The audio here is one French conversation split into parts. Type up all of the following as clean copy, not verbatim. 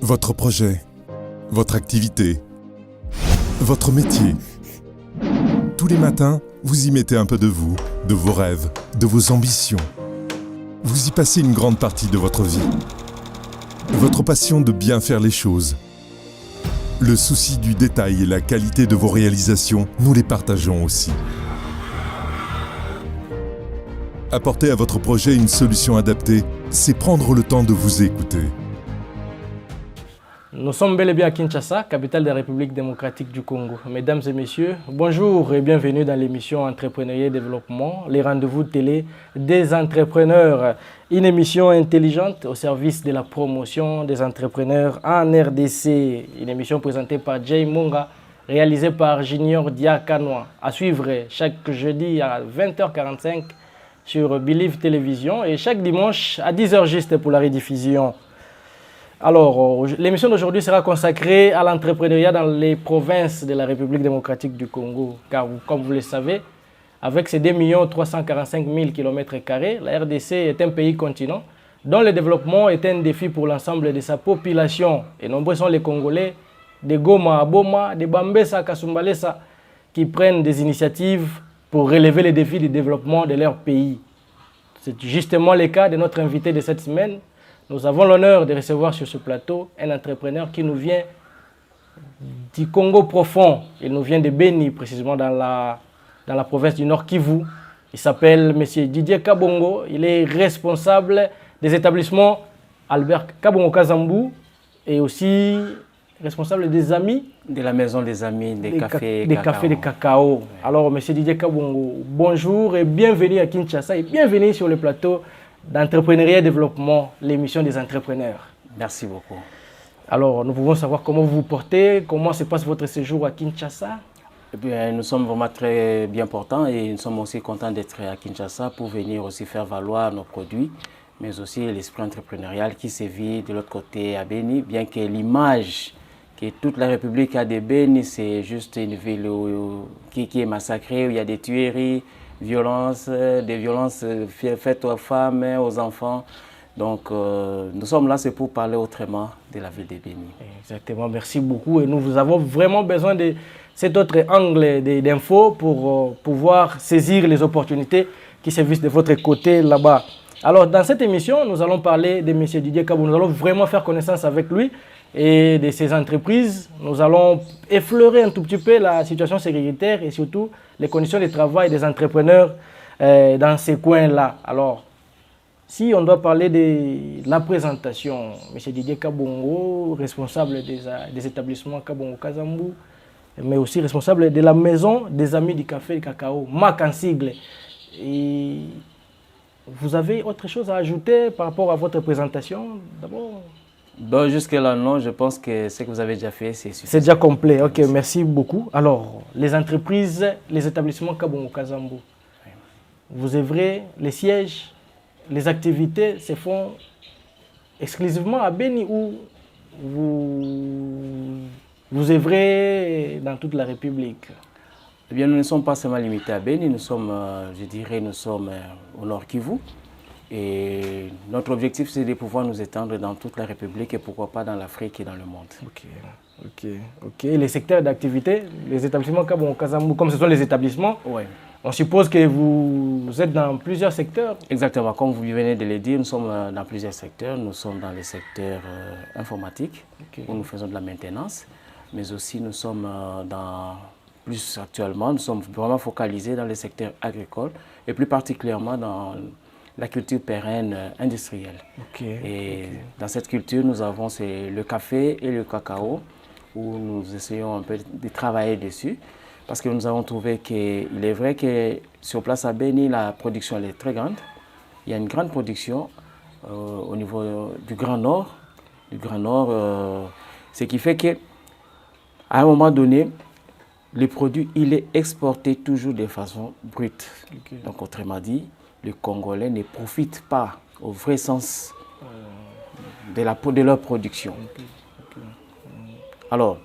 Votre projet, votre activité, votre métier. Tous les matins, vous y mettez un peu de vous, de vos rêves, de vos ambitions. Vous y passez une grande partie de votre vie. Votre passion de bien faire les choses. Le souci du détail et la qualité de vos réalisations, nous les partageons aussi. Apporter à votre projet une solution adaptée, c'est prendre le temps de vous écouter. Nous sommes bel et bien à Kinshasa, capitale de la République démocratique du Congo. Mesdames et messieurs, bonjour et bienvenue dans l'émission Entrepreneuriat et Développement, les rendez-vous télé des entrepreneurs. Une émission intelligente au service de la promotion des entrepreneurs en RDC. Une émission présentée par Jay Munga, réalisée par Junior Diakanoa. À suivre chaque jeudi à 20h45 sur Believe Télévision et chaque dimanche à 10h juste pour la rediffusion. Alors, l'émission d'aujourd'hui sera consacrée à l'entrepreneuriat dans les provinces de la République démocratique du Congo. Car, comme vous le savez, avec ses 2 345 000 km², la RDC est un pays-continent dont le développement est un défi pour l'ensemble de sa population. Et nombreux sont les Congolais, de Goma à Boma, de Bambessa à Kasumbalesa, qui prennent des initiatives pour relever les défis du développement de leur pays. C'est justement le cas de notre invité de cette semaine. Nous avons l'honneur de recevoir sur ce plateau un entrepreneur qui nous vient du Congo profond. Il nous vient de Beni, précisément dans la province du Nord Kivu. Il s'appelle M. Didier Kabongo. Il est responsable des établissements Albert Kabongo Kazambou et aussi responsable des amis. De la maison des amis, des cafés de cacao. Ouais. Alors, M. Didier Kabongo, bonjour et bienvenue à Kinshasa et bienvenue sur le plateau d'entrepreneuriat et développement, l'émission des entrepreneurs. Merci beaucoup. Alors, nous pouvons savoir comment vous vous portez, comment se passe votre séjour à Kinshasa? Eh bien, nous sommes vraiment très bien portants et nous sommes aussi contents d'être à Kinshasa pour venir aussi faire valoir nos produits, mais aussi l'esprit entrepreneurial qui sévit de l'autre côté à Beni, bien que l'image que toute la République a de Beni, c'est juste une ville qui est massacrée, où il y a des tueries, des violences faites aux femmes, aux enfants. Donc, nous sommes là, c'est pour parler autrement de la ville de Beni. Exactement, merci beaucoup. Et nous avons vraiment besoin de cet autre angle d'infos pour pouvoir saisir les opportunités qui sévissent de votre côté là-bas. Alors, dans cette émission, nous allons parler de M. Didier Kabongo. Nous allons vraiment faire connaissance avec lui et de ses entreprises. Nous allons effleurer un tout petit peu la situation sécuritaire et surtout les conditions de travail des entrepreneurs dans ces coins-là. Alors, si on doit parler de la présentation, M. Didier Kabongo, responsable des établissements Kabongo Kazambou, mais aussi responsable de la maison des amis du café et du cacao, MAC en sigle. Et vous avez autre chose à ajouter par rapport à votre présentation d'abord? Bon, jusque-là, non, je pense que ce que vous avez déjà fait, c'est suffisant. C'est déjà complet, ok, merci beaucoup. Alors, les entreprises, les établissements Kabongo Kazambou, oui. Vous œuvrez, les sièges, les activités se font exclusivement à Beni ou vous œuvrez dans toute la République? Eh bien, nous ne sommes pas seulement limités à Beni, nous sommes, je dirais, nous sommes au Nord Kivu. Et notre objectif, c'est de pouvoir nous étendre dans toute la République et pourquoi pas dans l'Afrique et dans le monde. Ok. Les secteurs d'activité, les établissements Kabongo Kazambou, comme ce sont les établissements, oui. On suppose que vous êtes dans plusieurs secteurs. Exactement, comme vous venez de le dire, nous sommes dans plusieurs secteurs. Nous sommes dans le secteur informatique, où nous faisons de la maintenance, mais aussi nous sommes plus actuellement, nous sommes vraiment focalisés dans le secteur agricole et plus particulièrement dans la culture pérenne industrielle. Dans cette culture, nous avons le café et le cacao, où nous essayons un peu de travailler dessus, parce que nous avons trouvé qu'il est vrai que sur place à Beni, la production elle est très grande. Il y a une grande production au niveau du Grand Nord. Ce qui fait qu'à un moment donné, le produit il est exporté toujours de façon brute. Donc autrement dit, les Congolais ne profitent pas au vrai sens de leur production. Alors,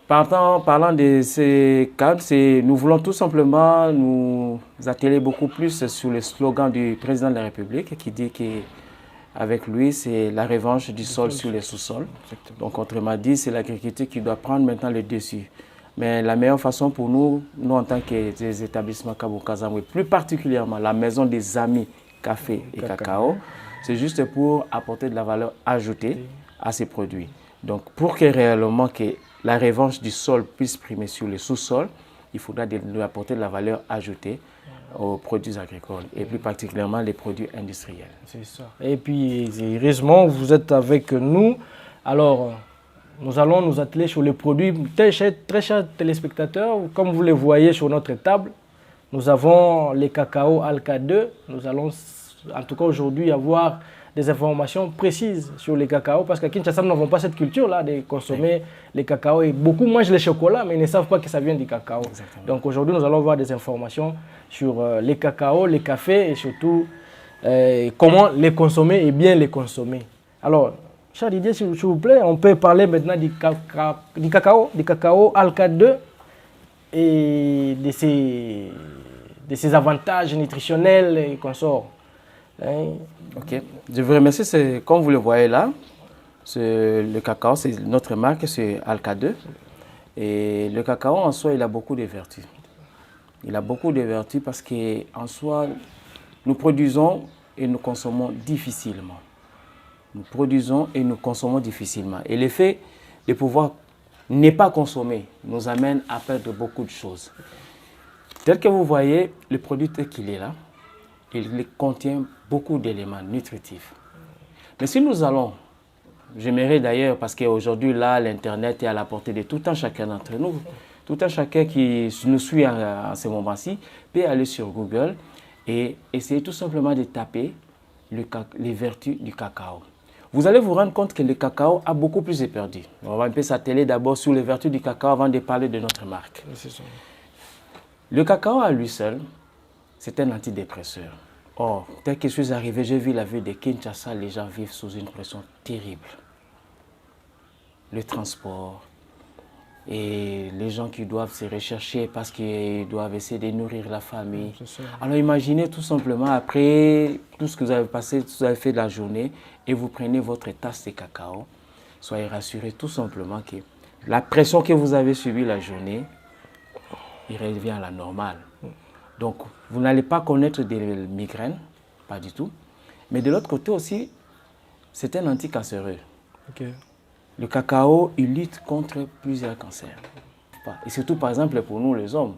parlant de ces cadres, nous voulons tout simplement nous atteler beaucoup plus sur le slogan du président de la République qui dit que avec lui, c'est la revanche du sol sur les sous-sols. Donc, autrement dit, c'est l'agriculture qui doit prendre maintenant le dessus. Mais la meilleure façon pour nous, en tant que des établissements Kabo Kazamwe, plus particulièrement la maison des amis café et cacao, c'est juste pour apporter de la valeur ajoutée à ces produits. Donc, pour que réellement que la revanche du sol puisse primer sur le sous-sol, il faudra lui apporter de la valeur ajoutée aux produits agricoles et plus particulièrement les produits industriels. C'est ça. Et puis, heureusement, vous êtes avec nous. Alors, nous allons nous atteler sur les produits très chers téléspectateurs. Comme vous les voyez sur notre table, nous avons les cacao Alka 2. Nous allons, en tout cas aujourd'hui, avoir des informations précises sur les cacao parce qu'à Kinshasa, nous n'avons pas cette culture-là de consommer les cacao. Et beaucoup mangent les chocolats, mais ils ne savent pas que ça vient du cacao. Exactement. Donc aujourd'hui, nous allons voir des informations sur les cacao, les cafés et surtout comment les consommer et bien les consommer. Alors, cher Didier, s'il vous plaît, on peut parler maintenant du cacao Alka 2 et de ses avantages nutritionnels et consorts. Ok, je vous remercie. Comme vous le voyez là, le cacao, c'est notre marque, c'est Alka 2. Et le cacao en soi, il a beaucoup de vertus. Il a beaucoup de vertus parce qu'en soi, nous produisons et nous consommons difficilement. Nous produisons et nous consommons difficilement. Et le fait de pouvoir ne pas consommer nous amène à perdre beaucoup de choses. Tel que vous voyez, le produit tel qu'il est là, il contient beaucoup d'éléments nutritifs. Mais si nous allons, j'aimerais d'ailleurs, parce qu'aujourd'hui, là, l'Internet est à la portée de tout un chacun d'entre nous, tout un chacun qui nous suit en ce moment-ci peut aller sur Google et essayer tout simplement de taper les vertus du cacao. Vous allez vous rendre compte que le cacao a beaucoup plus de vertus. On va un peu s'atteler d'abord sur les vertus du cacao avant de parler de notre marque. Le cacao à lui seul, c'est un antidépresseur. Or, tel que je suis arrivé, j'ai vu la ville de Kinshasa, les gens vivent sous une pression terrible. Le transport et les gens qui doivent se rechercher parce qu'ils doivent essayer de nourrir la famille. Alors imaginez tout simplement après tout ce que vous avez passé, tout ce que vous avez fait de la journée et vous prenez votre tasse de cacao. Soyez rassurés tout simplement que la pression que vous avez subie la journée, il revient à la normale. Donc, vous n'allez pas connaître des migraines, pas du tout. Mais de l'autre côté aussi, c'est un anticancéreux. Okay. Le cacao, il lutte contre plusieurs cancers. Et surtout, par exemple, pour nous, les hommes.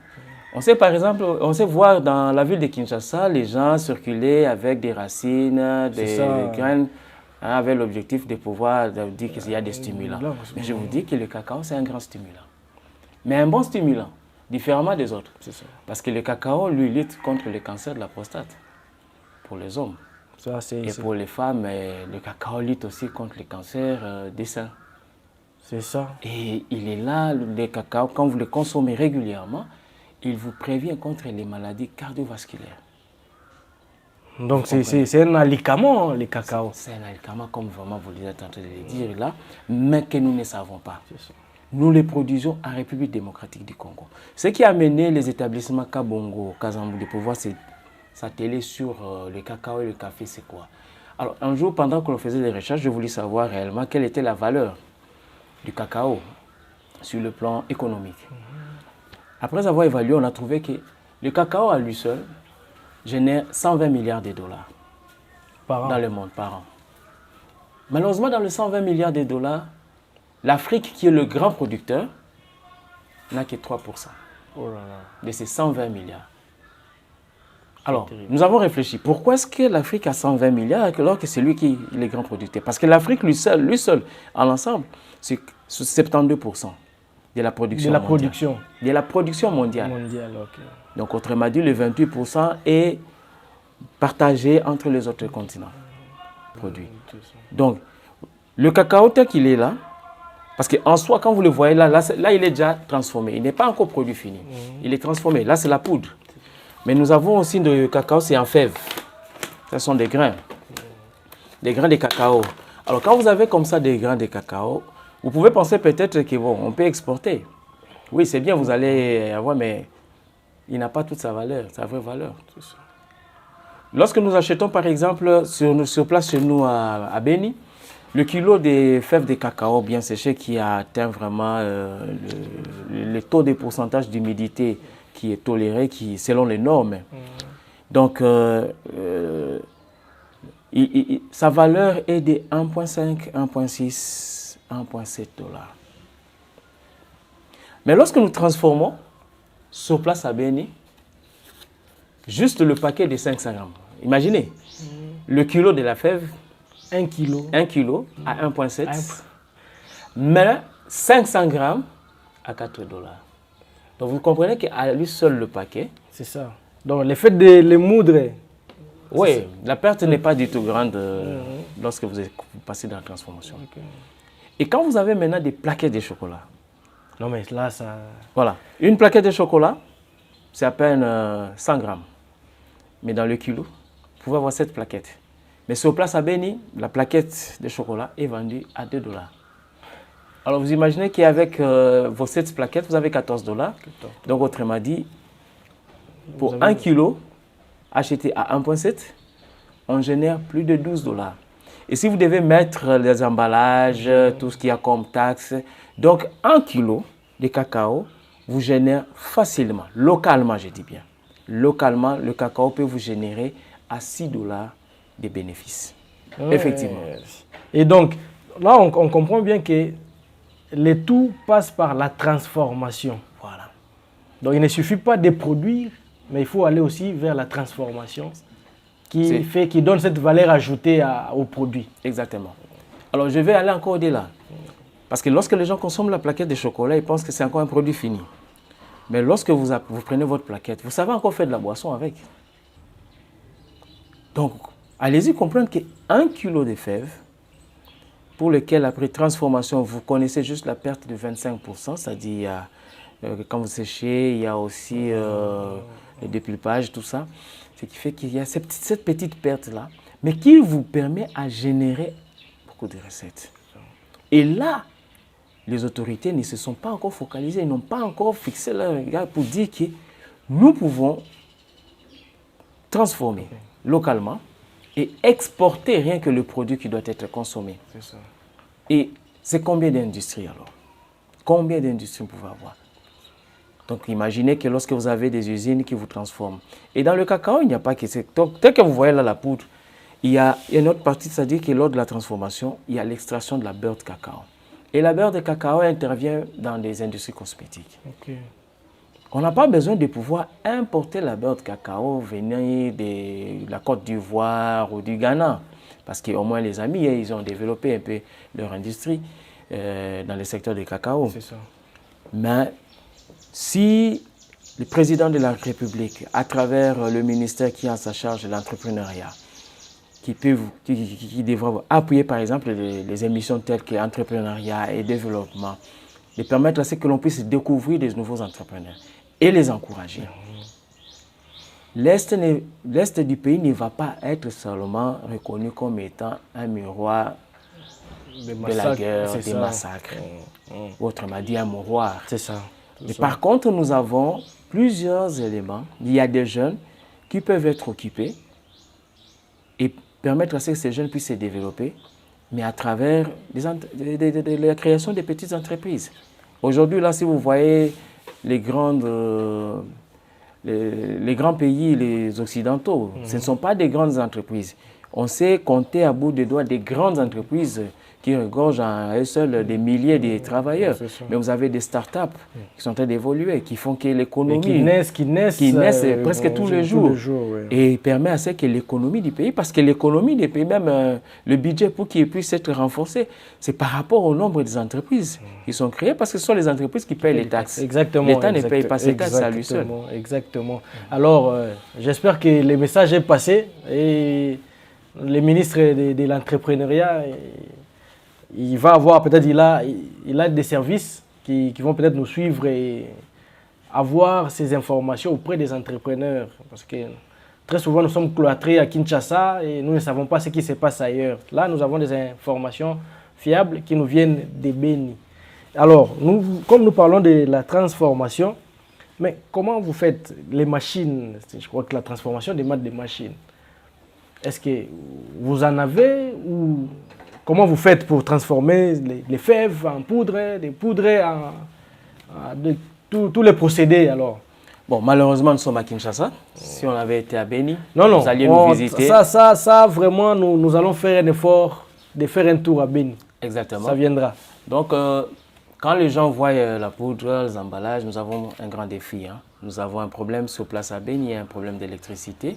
On sait, par exemple, on sait voir dans la ville de Kinshasa, les gens circuler avec des racines, des graines, avec l'objectif de pouvoir dire qu'il y a des stimulants. Mais je vous dis que le cacao, c'est un grand stimulant. Mais un bon stimulant. Différemment des autres. Parce que le cacao, lui, lutte contre le cancer de la prostate pour les hommes. Et pour les femmes, le cacao lutte aussi contre le cancer des seins. C'est ça. Et il est là, le cacao, quand vous le consommez régulièrement, il vous prévient contre les maladies cardiovasculaires. Donc c'est un alicament, le cacao. C'est un alicament, comme vraiment vous êtes en train de le dire là, mais que nous ne savons pas. Nous les produisons en République démocratique du Congo. Ce qui a amené les établissements Kabongo, Kazambu de pouvoir s'atteler sur le cacao et le café, c'est quoi? Alors, un jour, pendant que l'on faisait des recherches, je voulais savoir réellement quelle était la valeur du cacao sur le plan économique. Après avoir évalué, on a trouvé que le cacao à lui seul génère 120 milliards de dollars dans le monde par an. Malheureusement, dans les 120 milliards de dollars, l'Afrique, qui est le grand producteur, n'a que 3% de ces 120 milliards. Alors, nous avons réfléchi. Pourquoi est-ce que l'Afrique a 120 milliards alors que c'est lui qui est le grand producteur? Parce que l'Afrique, lui seul, en l'ensemble, c'est 72% de la production mondiale. De la production mondiale. Okay. Donc, autrement dit, le 28% est partagé entre les autres continents produits. Donc, le cacao tel qu'il est là, parce qu'en soi, quand vous le voyez là, il est déjà transformé. Il n'est pas encore produit fini. Il est transformé. Là, c'est la poudre. Mais nous avons aussi du cacao, c'est en fève. Ce sont des grains. Des grains de cacao. Alors, quand vous avez comme ça des grains de cacao, vous pouvez penser peut-être que bon, on peut exporter. Oui, c'est bien, vous allez avoir, mais il n'a pas toute sa valeur, sa vraie valeur. Lorsque nous achetons, par exemple, sur place chez nous à Beni, le kilo des fèves de cacao bien séchées qui atteint vraiment le taux de pourcentage d'humidité qui est toléré, selon les normes. Donc, sa valeur est de 1,5, 1,6, 1,7 dollars. Mais lorsque nous transformons sur place à Beni, juste le paquet de 500 grammes. Imaginez, le kilo de la fève, 1 kilo. 1 kilo à 1,7, mais 500 grammes à 4 dollars. Donc vous comprenez qu'à lui seul le paquet. C'est ça. Donc le fait de les moudre. Oui, la perte n'est pas du tout grande lorsque vous passez dans la transformation. Okay. Et quand vous avez maintenant des plaquettes de chocolat. Non mais là ça... Voilà, une plaquette de chocolat, c'est à peine 100 grammes. Mais dans le kilo, vous pouvez avoir cette plaquette. Mais sur place à Beni, la plaquette de chocolat est vendue à 2 dollars. Alors vous imaginez qu'avec vos 7 plaquettes, vous avez 14 dollars. Donc autrement dit, pour 1 kilo acheté à 1,7, on génère plus de 12 dollars. Et si vous devez mettre les emballages, tout ce qu'il y a comme taxes, donc 1 kilo de cacao vous génère facilement, localement je dis bien, localement le cacao peut vous générer à 6 dollars de bénéfices. Ouais. Effectivement. Et donc, là on comprend bien que le tout passe par la transformation. Voilà. Donc il ne suffit pas de produire, mais il faut aller aussi vers la transformation qui donne cette valeur ajoutée au produit. Exactement. Alors je vais aller encore au-delà. Parce que lorsque les gens consomment la plaquette de chocolat, ils pensent que c'est encore un produit fini. Mais lorsque vous prenez votre plaquette, vous savez encore faire de la boisson avec. Donc, allez-y comprendre qu'1 kilo de fèves, pour lequel après transformation, vous connaissez juste la perte de 25%, c'est-à-dire quand vous séchez, il y a aussi le dépulpage, tout ça. Ce qui fait qu'il y a cette petite perte-là, mais qui vous permet à générer beaucoup de recettes. Et là, les autorités ne se sont pas encore focalisées, ils n'ont pas encore fixé leur regard pour dire que nous pouvons transformer localement et exporter rien que le produit qui doit être consommé. C'est ça. Et c'est combien d'industries alors? Combien d'industries vous pouvez avoir? Donc imaginez que lorsque vous avez des usines qui vous transforment. Et dans le cacao, il n'y a pas que c'est. Tel que vous voyez là la poudre, il y a une autre partie, c'est-à-dire que lors de la transformation, il y a l'extraction de la beurre de cacao. Et la beurre de cacao intervient dans des industries cosmétiques. Okay. On n'a pas besoin de pouvoir importer la beurre de cacao venant de la Côte d'Ivoire ou du Ghana. Parce qu'au moins les amis, ils ont développé un peu leur industrie dans le secteur du cacao. C'est ça. Mais si le président de la République, à travers le ministère qui a en sa charge l'entrepreneuriat, qui devra appuyer par exemple les émissions telles que entrepreneuriat et développement, de permettre à ce que l'on puisse découvrir des nouveaux entrepreneurs et les encourager. L'Est du pays ne va pas être seulement reconnu comme étant un miroir de la guerre, des massacres. Autrement dit, un mouroir. C'est ça. Mais par contre, nous avons plusieurs éléments. Il y a des jeunes qui peuvent être occupés et permettre à ce que ces jeunes puissent se développer, mais à travers la création de petites entreprises. Aujourd'hui, là, si vous voyez les grands pays, les occidentaux, ce ne sont pas des grandes entreprises. On sait compter à bout de doigts des grandes entreprises qui regorgent à eux seuls des milliers de travailleurs. Mais vous avez des start-up qui sont en train d'évoluer, qui font que l'économie... Qui naissent presque tous les jours. Et permet à ce que l'économie du pays, parce que l'économie du pays, même le budget pour qu'il puisse être renforcé, c'est par rapport au nombre des entreprises qui sont créées, parce que ce sont les entreprises qui payent les taxes. Exactement. L'État ne paye pas ses taxes à lui seul. Exactement. Alors, j'espère que le message est passé et le ministre de l'entrepreneuriat... Il va avoir peut-être, il a des services qui vont peut-être nous suivre et avoir ces informations auprès des entrepreneurs. Parce que très souvent, nous sommes cloîtrés à Kinshasa et nous ne savons pas ce qui se passe ailleurs. Là, nous avons des informations fiables qui nous viennent de Beni. Alors, comme nous parlons de la transformation, mais comment vous faites les machines? Je crois que la transformation demande des machines. est-ce que vous en avez ou comment vous faites pour transformer les fèves en poudre, les poudres tous les procédés alors? Bon, malheureusement, nous sommes à Kinshasa. Si on avait été à Beni, non, vous alliez nous visiter. Ça, vraiment, nous allons faire un effort de faire un tour à Beni. Exactement. Ça viendra. Donc, quand les gens voient la poudre, les emballages, nous avons un grand défi. Hein. Nous avons un problème sur place à Beni, un problème d'électricité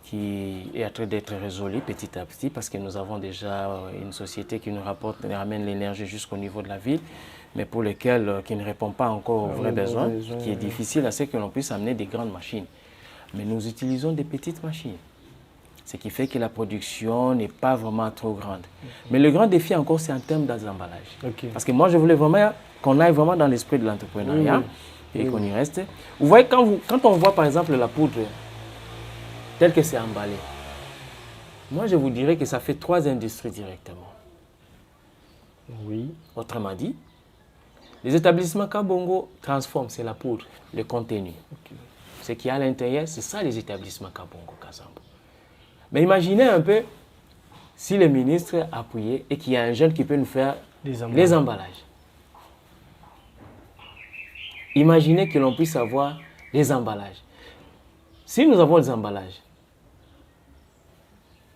qui est en train d'être résolu petit à petit parce que nous avons déjà une société qui nous ramène l'énergie jusqu'au niveau de la ville, mais pour lesquels qui ne répond pas encore aux vrais besoins, qui est difficile à ce que l'on puisse amener des grandes machines. Mais nous utilisons des petites machines, ce qui fait que la production n'est pas vraiment trop grande. Mais le grand défi encore, c'est en termes d'emballage. Parce que moi, je voulais vraiment qu'on aille vraiment dans l'esprit de l'entrepreneuriat et qu'on y reste. Vous voyez, quand on voit par exemple la poudre tel que c'est emballé, moi, je vous dirais que ça fait 3 industries directement. Oui. Autrement dit, les établissements Kabongo transforment, c'est la poudre, le contenu. Ce qu'il y a à l'intérieur, c'est ça les établissements Kabongo Kazambo. Mais imaginez un peu si le ministre appuyait et qu'il y a un jeune qui peut nous faire les emballages. Imaginez que l'on puisse avoir les emballages. Si nous avons les emballages,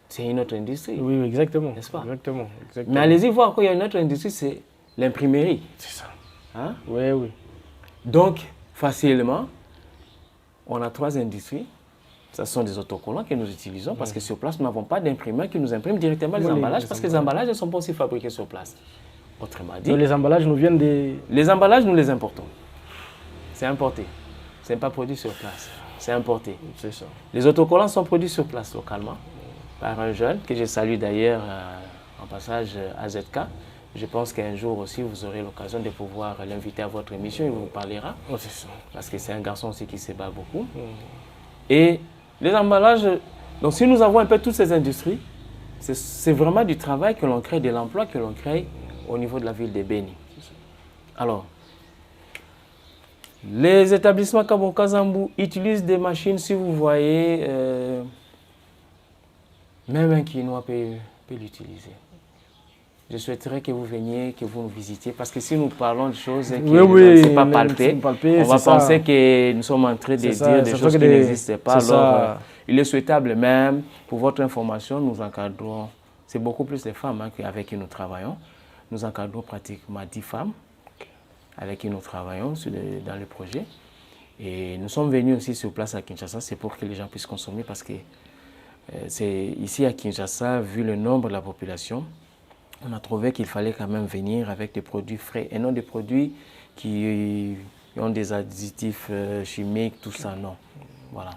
c'est une autre industrie. Oui, exactement. N'est-ce pas? Exactement. Mais allez-y voir qu'il y a une autre industrie, c'est l'imprimerie. C'est ça. Hein? Oui, oui. Donc, facilement, on a 3 industries. Ce sont des autocollants que nous utilisons parce que sur place, nous n'avons pas d'imprimeur qui nous imprime directement les emballages parce que les emballages ne sont pas aussi fabriqués sur place. Autrement dit, donc les emballages nous viennent des... Les emballages, nous les importons. C'est importé. Ce n'est pas produit sur place. C'est importé. C'est ça. Les autocollants sont produits sur place localement par un jeune que je salue d'ailleurs en passage à ZK. Je pense qu'un jour aussi, vous aurez l'occasion de pouvoir l'inviter à votre émission. Il vous parlera. Oh, c'est ça. Parce que c'est un garçon aussi qui se bat beaucoup. Et les emballages, donc si nous avons un peu toutes ces industries, c'est vraiment du travail que l'on crée, de l'emploi que l'on crée au niveau de la ville de Beni. Alors, les établissements Kabongo Kazambo utilisent des machines, si vous voyez, même un Quinois peut l'utiliser. Je souhaiterais que vous veniez, que vous nous visitiez, parce que si nous parlons de choses qui ne sont pas palpées, on va penser que nous sommes en train de dire des choses qui n'existent pas. Alors, il est souhaitable même, pour votre information, nous encadrons, c'est beaucoup plus les femmes avec qui nous travaillons. Nous encadrons pratiquement 10 femmes avec qui nous travaillons dans le projet. Et nous sommes venus aussi sur place à Kinshasa, c'est pour que les gens puissent consommer, parce que c'est ici à Kinshasa, vu le nombre de la population, on a trouvé qu'il fallait quand même venir avec des produits frais et non des produits qui ont des additifs chimiques, tout ça, non. Voilà.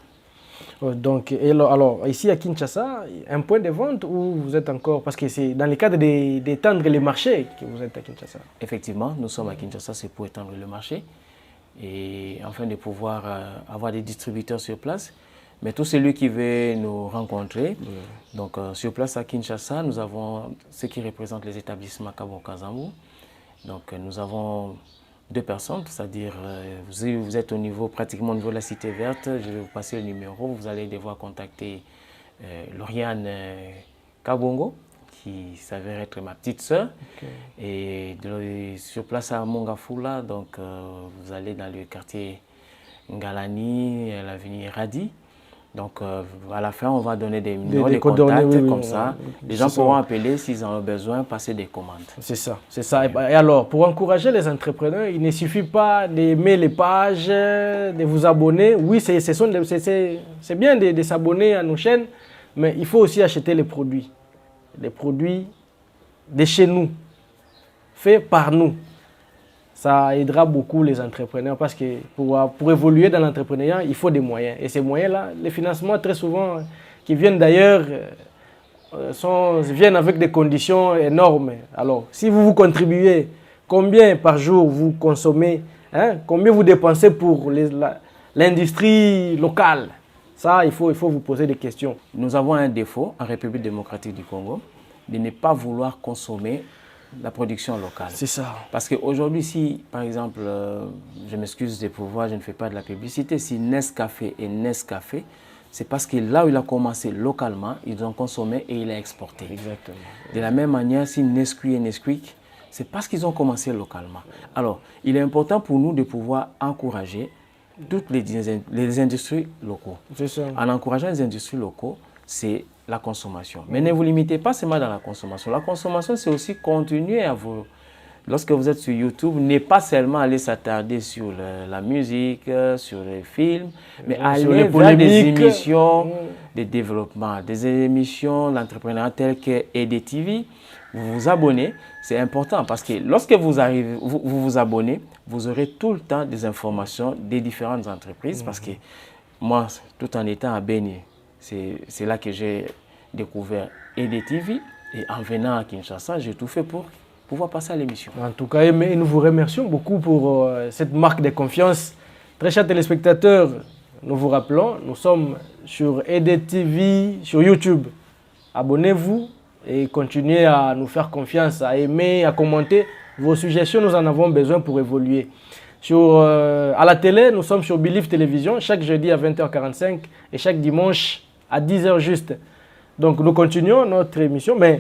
Donc, alors, ici à Kinshasa, un point de vente où vous êtes encore, parce que c'est dans le cadre d'étendre les marchés que vous êtes à Kinshasa. Effectivement, nous sommes à Kinshasa, c'est pour étendre le marché et afin de pouvoir avoir des distributeurs sur place. Mais tout celui qui veut nous rencontrer, donc sur place à Kinshasa, nous avons ce qui représente les établissements Kabongo Kazambo. Donc nous avons 2 personnes, c'est-à-dire vous êtes pratiquement au niveau de la Cité Verte, je vais vous passer le numéro, vous allez devoir contacter Lauriane Kabongo, qui s'avère être ma petite sœur. Et sur place à Mongafula, donc vous allez dans le quartier Ngalani, l'avenue Radi. Donc, à la fin, on va donner des numéros de contact comme ça. Les gens pourront appeler s'ils en ont besoin, passer des commandes. C'est ça, c'est ça. Et alors, pour encourager les entrepreneurs, il ne suffit pas d'aimer les pages, de vous abonner. Oui, c'est bien de s'abonner à nos chaînes, mais il faut aussi acheter les produits de chez nous, faits par nous. Ça aidera beaucoup les entrepreneurs parce que pour évoluer dans l'entrepreneuriat, il faut des moyens. Et ces moyens-là, les financements très souvent qui viennent d'ailleurs, viennent avec des conditions énormes. Alors, si vous contribuez, combien par jour vous consommez, combien vous dépensez pour l'industrie locale, ça, il faut vous poser des questions. Nous avons un défaut en République démocratique du Congo de ne pas vouloir consommer la production locale. C'est ça. Parce qu'aujourd'hui, si, par exemple, je m'excuse de pouvoir, je ne fais pas de la publicité, si Nescafé et Nescafé c'est parce que là où il a commencé localement, ils ont consommé et il a exporté. Exactement. De la même manière, si Nesquik et Nesquik, c'est parce qu'ils ont commencé localement. Alors, il est important pour nous de pouvoir encourager toutes les industries locaux. C'est ça. En encourageant les industries locaux, c'est la consommation. Mais ne vous limitez pas seulement dans la consommation. La consommation, c'est aussi continuer à vous... Lorsque vous êtes sur YouTube, n'est pas seulement aller s'attarder sur la musique, sur les films, mais aller vers des émissions de développement, des émissions d'entrepreneuriat telles que EDTV. Vous vous abonnez, c'est important parce que lorsque vous vous abonnez, vous aurez tout le temps des informations des différentes entreprises parce que moi, tout en étant à Béni, c'est là que j'ai découvert EDTV et en venant à Kinshasa, j'ai tout fait pour pouvoir passer à l'émission. En tout cas, nous vous remercions beaucoup pour cette marque de confiance. Très chers téléspectateurs, nous vous rappelons, nous sommes sur EDTV, sur YouTube. Abonnez-vous et continuez à nous faire confiance, à aimer, à commenter. Vos suggestions, nous en avons besoin pour évoluer. À la télé, nous sommes sur Believe Télévision, chaque jeudi à 20h45 et chaque dimanche à 10h juste. Donc nous continuons notre émission, mais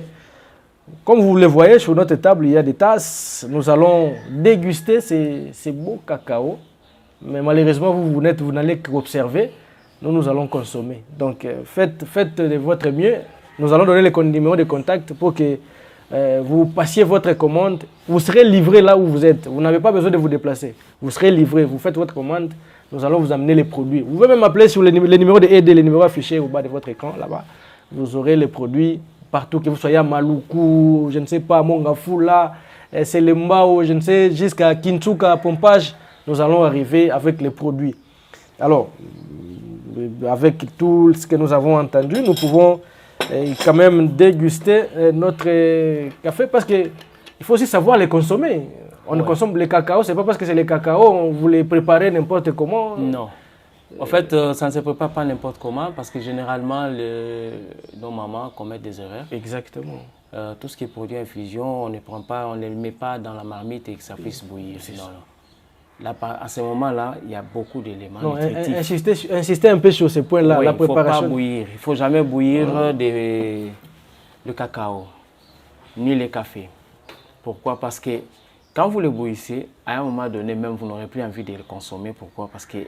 comme vous le voyez, sur notre table, il y a des tasses. Nous allons déguster ces beaux cacao. Mais malheureusement, vous n'allez qu'observer. Nous allons consommer. Donc, faites de votre mieux. Nous allons donner les numéros de contact pour que vous passiez votre commande. Vous serez livré là où vous êtes. Vous n'avez pas besoin de vous déplacer. Vous serez livré. Vous faites votre commande. Nous allons vous amener les produits. Vous pouvez même appeler sur les numéros de aide, les numéros affichés au bas de votre écran, là-bas. Vous aurez les produits partout, que vous soyez à Maluku, je ne sais pas, à Mongafula, Selembao, je ne sais, jusqu'à Kintuka, Pompage, nous allons arriver avec les produits. Alors, avec tout ce que nous avons entendu, nous pouvons quand même déguster notre café parce qu'il faut aussi savoir les consommer. On consomme les cacao, c'est pas parce que c'est les cacao, on vous les prépare n'importe comment. Non. En fait, ça ne se prépare pas n'importe comment parce que généralement, nos mamans commettent des erreurs. Exactement. Tout ce qui est produit à infusion, on ne les met pas dans la marmite et que ça puisse bouillir. Non. Là, à ce moment-là, il y a beaucoup d'éléments nutritifs. Insister un peu sur ce point-là, la préparation. Il ne faut pas bouillir. Il ne faut jamais bouillir le cacao, ni le café. Pourquoi? Parce que quand vous le bouillissez, à un moment donné, même vous n'aurez plus envie de le consommer. Pourquoi? Parce que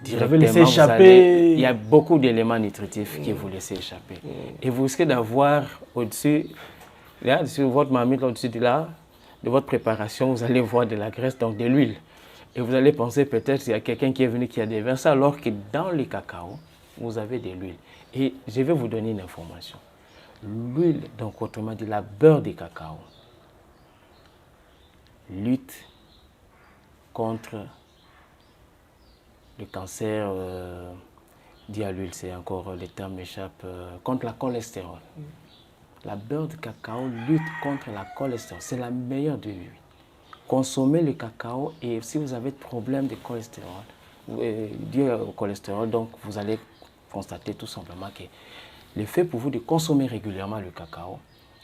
directement, il y a beaucoup d'éléments nutritifs que vous laissez échapper. Et vous risquez d'avoir au-dessus, là, sur votre marmite, au-dessus de là, de votre préparation, vous allez voir de la graisse, donc de l'huile. Et vous allez penser peut-être qu'il y a quelqu'un qui est venu qui a déversé, alors que dans le cacao, vous avez de l'huile. Et je vais vous donner une information. L'huile, donc autrement dit la beurre de cacao, lutte contre le cancer dû à l'huile, c'est encore le terme m'échappe, contre la cholestérol. La beurre de cacao lutte contre la cholestérol, c'est la meilleure de l'huile. Consommez le cacao et si vous avez des problèmes de cholestérol, dû au cholestérol, donc vous allez constater tout simplement que le fait pour vous de consommer régulièrement le cacao,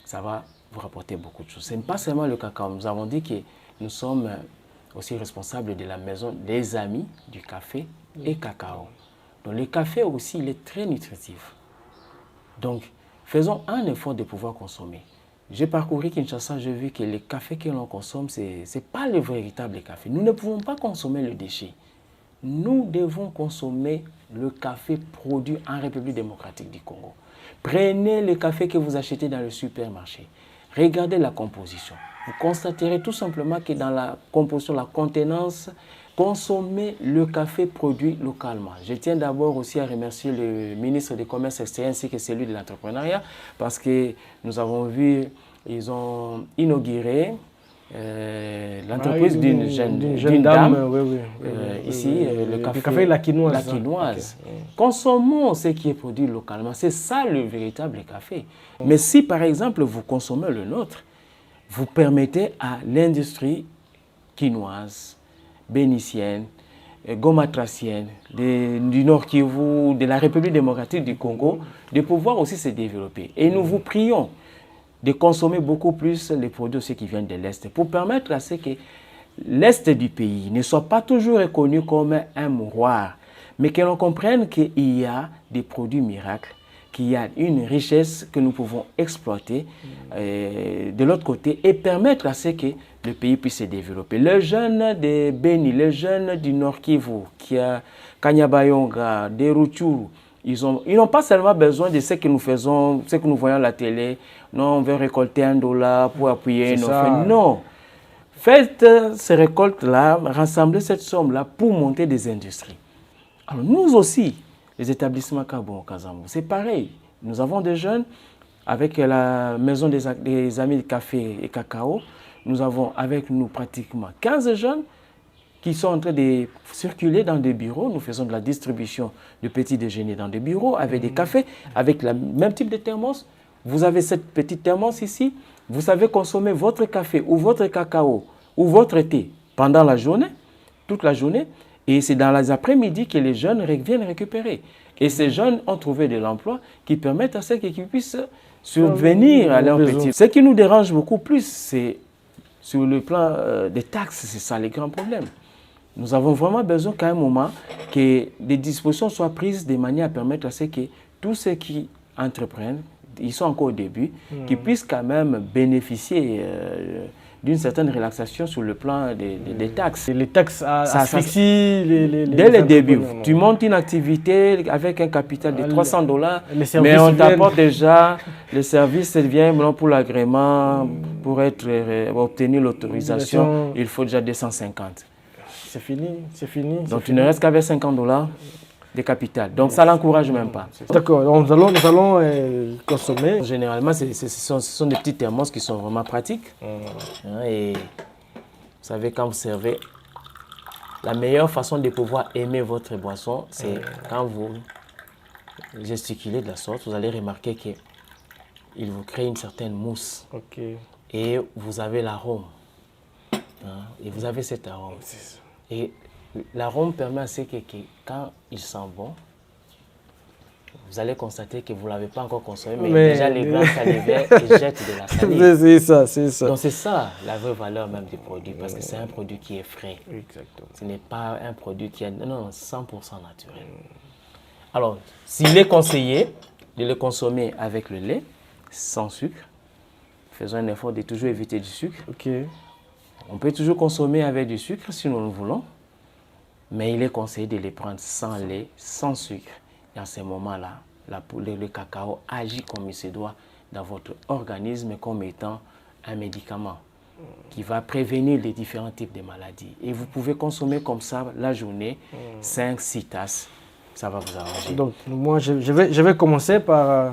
ça va vous rapporter beaucoup de choses. Ce n'est pas seulement le cacao, nous avons dit que nous sommes aussi responsables de la maison des amis du café et cacao. Donc le café aussi, il est très nutritif. Donc, faisons un effort de pouvoir consommer. J'ai parcouru Kinshasa, j'ai vu que le café que l'on consomme, ce n'est pas le véritable café. Nous ne pouvons pas consommer le déchet. Nous devons consommer le café produit en République démocratique du Congo. Prenez le café que vous achetez dans le supermarché. Regardez la composition. Vous constaterez tout simplement que dans la composition, la contenance, consommez le café produit localement. Je tiens d'abord aussi à remercier le ministre du Commerce extérieur ainsi que celui de l'entrepreneuriat parce que nous avons vu, ils ont inauguré l'entreprise d'une jeune dame, ici, le café La Quinoise. Okay. Consommons ce qui est produit localement, c'est ça le véritable café. Mais si par exemple vous consommez le nôtre, vous permettez à l'industrie quinoise, bénitienne, gomatracienne, du Nord Kivu, de la République démocratique du Congo, de pouvoir aussi se développer. Et nous vous prions de consommer beaucoup plus les produits aussi qui viennent de l'Est pour permettre à ce que l'Est du pays ne soit pas toujours reconnu comme un mouroir, mais que l'on comprenne qu'il y a des produits miracles, qu'il y a une richesse que nous pouvons exploiter de l'autre côté et permettre à ce que le pays puisse se développer. Les jeunes de Beni, les jeunes du Nord Kivu, qui a Kanyabayonga, des Rutshuru, ils n'ont pas seulement besoin de ce que nous faisons, ce que nous voyons à la télé. Non, on veut récolter $1 pour appuyer nos frères. Non. Faites ces récoltes-là, rassemblez cette somme-là pour monter des industries. Alors nous aussi, les établissements Kabon Kazambo, c'est pareil. Nous avons des jeunes avec la maison des amis de café et cacao. Nous avons avec nous pratiquement 15 jeunes qui sont en train de circuler dans des bureaux. Nous faisons de la distribution de petits déjeuners dans des bureaux avec des cafés, avec le même type de thermos. Vous avez cette petite thermos ici. Vous savez consommer votre café ou votre cacao ou votre thé pendant la journée, toute la journée. Et c'est dans les après-midi que les jeunes viennent récupérer. Et ces jeunes ont trouvé de l'emploi qui permettent à ceux qui puissent subvenir à leurs petits. Ce qui nous dérange beaucoup plus, c'est sur le plan des taxes, c'est ça les grands problèmes. Nous avons vraiment besoin qu'à un moment que des dispositions soient prises de manière à permettre à ce que tous ceux qui entreprennent, ils sont encore au début, qu'ils puissent quand même bénéficier d'une certaine relaxation sur le plan des taxes. Les taxes asphyxient dès le début. Tu montes une activité avec un capital de $300, mais on t'apporte déjà, le service vient pour l'agrément, pour obtenir l'autorisation, il faut déjà 250. C'est fini, c'est fini. Donc tu ne restes qu'avec $50 de capital. Donc ça ne l'encourage même pas. D'accord, nous allons consommer. Généralement, ce sont des petits thermos qui sont vraiment pratiques. Et vous savez, quand vous servez, la meilleure façon de pouvoir aimer votre boisson, c'est quand vous gesticulez de la sorte, vous allez remarquer qu'il vous crée une certaine mousse. Et vous avez l'arôme. Et vous avez cet arôme. Et l'arôme permet à ce que quand il sent bon, vous allez constater que vous ne l'avez pas encore consommé, mais déjà les glandes salivaires jettent de la salive. C'est ça, c'est ça. Donc c'est ça la vraie valeur même du produit, parce que c'est un produit qui est frais. Exactement. Ce n'est pas un produit qui est 100% naturel. Alors, s'il est conseillé de le consommer avec le lait, sans sucre, faisons un effort de toujours éviter du sucre. On peut toujours consommer avec du sucre si nous le voulons, mais il est conseillé de les prendre sans lait, sans sucre. Et à ce moment-là, le cacao agit comme il se doit dans votre organisme comme étant un médicament qui va prévenir les différents types de maladies. Et vous pouvez consommer comme ça la journée, 5-6 tasses, ça va vous arranger. Donc moi, je vais commencer par...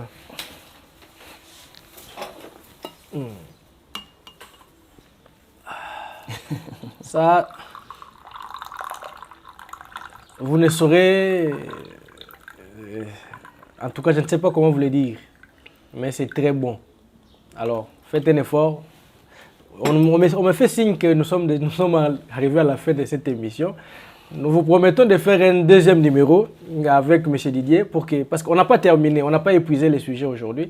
Ça, vous ne saurez, en tout cas je ne sais pas comment vous le dire, mais c'est très bon. Alors faites un effort. On me fait signe que nous sommes arrivés à la fin de cette émission. Nous vous promettons de faire un deuxième numéro avec M. Didier parce qu'on n'a pas terminé, on n'a pas épuisé les sujets aujourd'hui.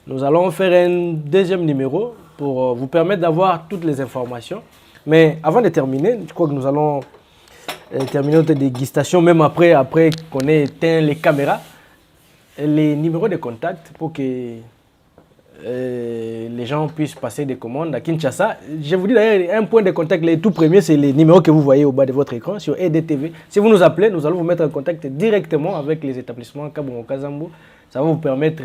Nous allons faire un deuxième numéro pour vous permettre d'avoir toutes les informations. Mais avant de terminer, je crois que nous allons terminer notre dégustation, même après qu'on ait éteint les caméras, les numéros de contact pour que les gens puissent passer des commandes à Kinshasa. Je vous dis d'ailleurs, un point de contact, les tout premiers, c'est les numéros que vous voyez au bas de votre écran sur EDTV. Si vous nous appelez, nous allons vous mettre en contact directement avec les établissements Kabongo Kazambo. Ça va vous permettre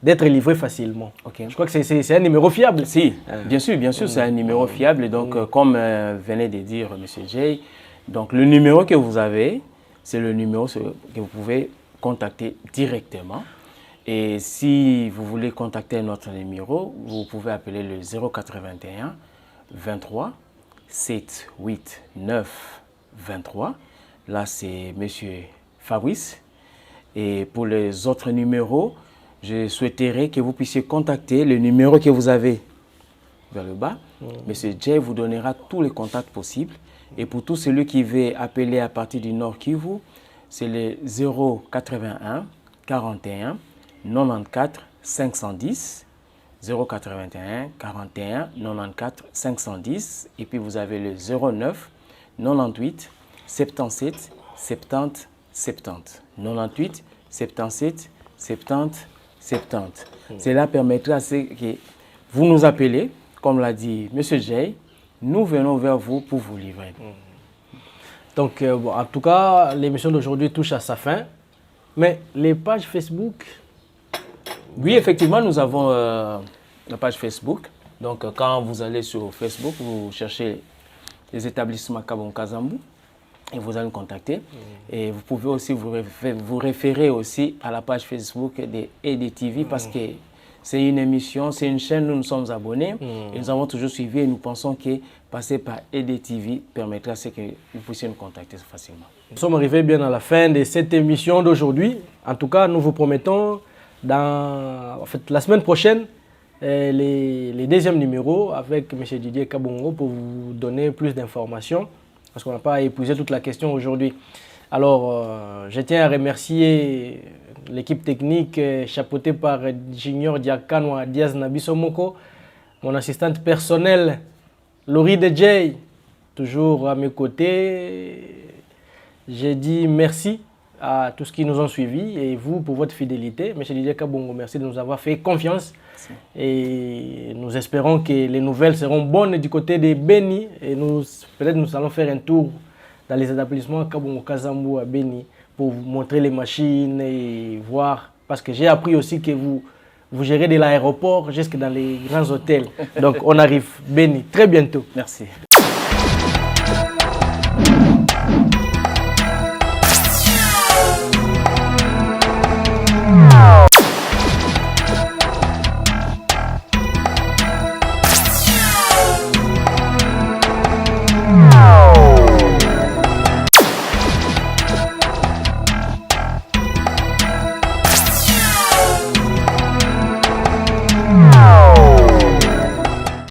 d'être livré facilement. Je crois que c'est un numéro fiable. Si, bien sûr, c'est un numéro fiable. Et donc, comme venait de dire M. Jay, donc le numéro que vous avez, c'est le numéro que vous pouvez contacter directement. Et si vous voulez contacter notre numéro, vous pouvez appeler le 081 23 7 8 9 23. Là, c'est M. Fabrice. Et pour les autres numéros, je souhaiterais que vous puissiez contacter le numéro que vous avez vers le bas. Monsieur Jay vous donnera tous les contacts possibles. Et pour tout celui qui veut appeler à partir du Nord Kivu, c'est le 081 41 94 510. 081 41 94 510. Et puis vous avez le 09 98 77 70 70. 98 77 70 70. Cela permettra à ce que vous nous appelez, comme l'a dit M. Jay, nous venons vers vous pour vous livrer. Donc, en tout cas, l'émission d'aujourd'hui touche à sa fin. Mais les pages Facebook? Oui, effectivement, nous avons la page Facebook. Donc, quand vous allez sur Facebook, vous cherchez les établissements Kabon Kazambu et vous allez nous contacter. Et vous pouvez aussi vous référer aussi à la page Facebook de EDTV parce que c'est une émission, c'est une chaîne où nous sommes abonnés. Et nous avons toujours suivi et nous pensons que passer par EDTV permettra à ce que vous puissiez nous contacter facilement. Nous sommes arrivés bien à la fin de cette émission d'aujourd'hui. En tout cas, nous vous promettons la semaine prochaine les deuxièmes numéros avec M. Didier Kabongo pour vous donner plus d'informations parce qu'on n'a pas épuisé toute la question aujourd'hui. Alors, je tiens à remercier l'équipe technique chapeautée par Junior Diakanwa Diaz Nabisomoko, mon assistante personnelle Laurie DJ, toujours à mes côtés. J'ai dit merci à tous qui nous ont suivis et vous pour votre fidélité. M. Didier Kabongo, merci de nous avoir fait confiance. Merci. Et nous espérons que les nouvelles seront bonnes du côté de Beni et peut-être nous allons faire un tour dans les établissements Kabongo Kazambu à Beni pour vous montrer les machines et voir, parce que j'ai appris aussi que vous gérez de l'aéroport jusque dans les grands hôtels. Donc on arrive Beni très bientôt. Merci.